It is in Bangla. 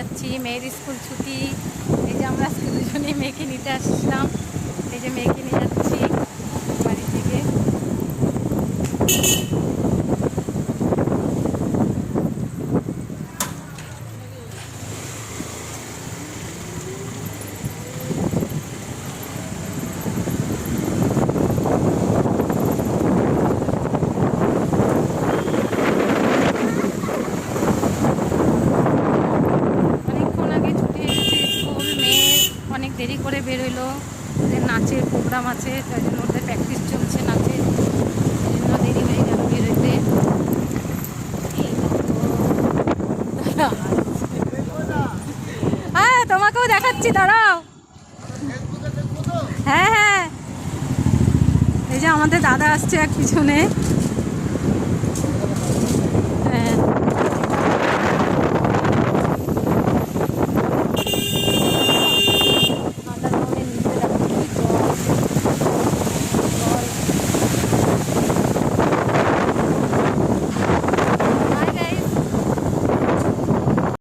যাচ্ছি, মেয়ের স্কুল ছুটি। এই যে আমরা আজকে দুজনেই মেয়েকে নিতে আসছিলাম, এই যে মেয়েকে নিয়ে যাচ্ছি বাড়ি থেকে। অনেকক্ষণ আগে ছুটি হয়েছে স্কুল, মেয়ের অনেক দেরি করে বেরোলো। ওদের নাচের প্রোগ্রাম আছে, তাই জন্য ওদের প্র্যাকটিস চলছে নাচের, এই জন্য দেরি হয়ে গেল বেরোতে। হ্যাঁ, তোমাকেও দেখাচ্ছি, দাঁড়াও। হ্যাঁ হ্যাঁ, এই যে আমাদের দাদা আসছে এক পিছনে।